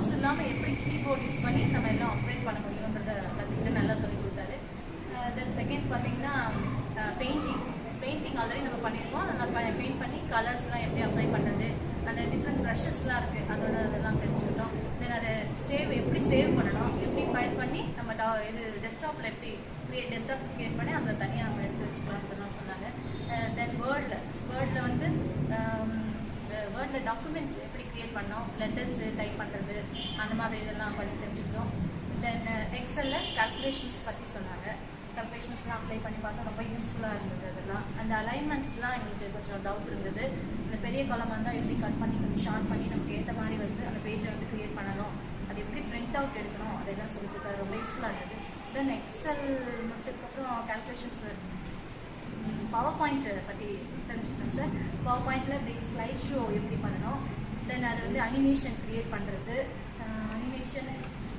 Mouse இல்லாமல் எப்படி keyboard use பண்ணி நம்ம எல்லாம் ஆப்ரேட் பண்ண முடியுன்றதை கற்றுக்கிட்டு நல்லா சொல்லி கொடுத்தாரு. தென் செகண்ட் பார்த்தீங்கன்னா பெயிண்டிங் ஆல்ரெடி நம்ம பண்ணியிருக்கோம். நல்லா பெயிண்ட் பண்ணி கலர்ஸ்லாம் எப்படி அப்ளை பண்ணுறது, அந்த டிஃப்ரெண்ட் ப்ரஷஸ்லாம் இருக்குது, அதெல்லாம் தெரிஞ்சுக்கிட்டோம். தென் அதை எப்படி சேவ் பண்ணணும், எப்படி ஃபைல் பண்ணி நம்ம இது டெஸ்க்டாப்பில் எப்படி டெஸ்க்டாப் க்ரியேட் பண்ணி அந்த தனியாக நம்ம எடுத்து வச்சுக்கலாம் அப்படிலாம் சொன்னாங்க. தென் வேர்டில் வந்து வேர்டில் டாக்குமெண்ட் எப்படி க்ரியேட் பண்ணோம், லெட்டர்ஸ் டைப் பண்ணுறது, அந்த மாதிரி இதெல்லாம் பண்ணி தெரிஞ்சுக்கிட்டோம். தென் எக்ஸலில் கால்குலேஷன்ஸ் பற்றி சொன்னாங்க. கால்குலேஷன்ஸ்லாம் அப்ளை பண்ணி பார்த்தா ரொம்ப யூஸ்ஃபுல்லாக இருந்தது. அதெல்லாம் அந்த அலைன்மெண்ட்ஸ்லாம் எங்களுக்கு கொஞ்சம் டவுட் இருந்தது. இந்த பெரிய காலமாக இருந்தால் எப்படி கட் பண்ணி கொஞ்சம் ஷார்ட் பண்ணி நமக்கு ஏற்ற மாதிரி வந்து அந்த பேஜை வந்து க்ரியேட் பண்ணணும், அது எப்படி பிரிண்ட் அவுட் எடுக்கணும், அதெல்லாம் சொல்லி கொடுத்தாரு. ரொம்ப யூஸ்ஃபுல்லாக இருந்தது. தென் எக்ஸல் முடிச்சதுக்கப்புறம் கால்குலேஷன்ஸ் பவர் பாயிண்ட் பற்றி தெரிஞ்சுக்கணும் சார். பவர் பாயிண்டில் இப்படி ஸ்லைட் ஷோ எப்படி பண்ணணும், தென் அது வந்து அனிமேஷன் க்ரியேட் பண்ணுறது, அனிமேஷன்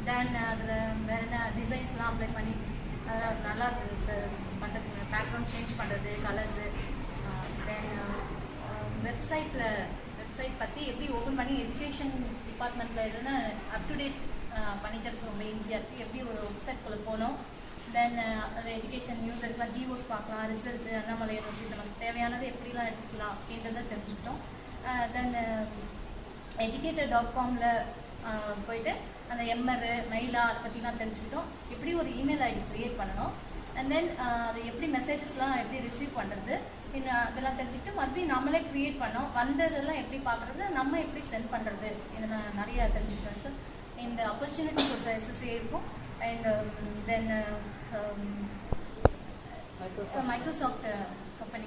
தென் அதில் வேறு என்ன டிசைன்ஸ்லாம் அப்ளை பண்ணி அதெல்லாம் நல்லா இருந்தது சார் பண்ணுறதுக்கு. பேக்ரவுண்ட் சேஞ்ச் பண்ணுறது, கலர்ஸு, தென் வெப்சைட் பற்றி எப்படி ஓப்பன் பண்ணி எஜுகேஷன் டிபார்ட்மெண்ட்டில் எதுனா அப் டு டேட் பண்ணிக்கிறதுக்கு ரொம்ப ஈஸியாக இருக்குது. எப்படி ஒரு வெப்சைட்குள்ளே போகணும், தென் எஜுகேஷன் நியூஸ் எடுக்கலாம், ஜிஓஸ் பார்க்கலாம், ரிசல்ட்டு, அண்ணாமலை யூனிவர்சிட்டி நமக்கு தேவையானது எப்படிலாம் எடுத்துக்கலாம் அப்படின்றத தெரிஞ்சுக்கிட்டோம். தென் educator.comல போயிட்டு அந்த எம்ஆர் மெயிலா அதை பற்றிலாம் தெரிஞ்சுக்கிட்டோம். எப்படி ஒரு இமெயில் ஐடி க்ரியேட் பண்ணணும், அண்ட் தென் அது எப்படி மெசேஜஸ்லாம் எப்படி ரிசீவ் பண்ணுறது, அதெல்லாம் தெரிஞ்சுக்கிட்டு மறுபடியும் நம்மளே க்ரியேட் பண்ணோம். வந்ததெல்லாம் எப்படி பார்க்குறது, நம்ம எப்படி சென்ட் பண்ணுறது, இதை நான் நிறையா தெரிஞ்சுக்கிட்டேன் சார். இந்த ஆப்பர்ச்சுனிட்டி கொடுத்த எஸ்எஸ்ஏ இருக்கும். And then Microsoft company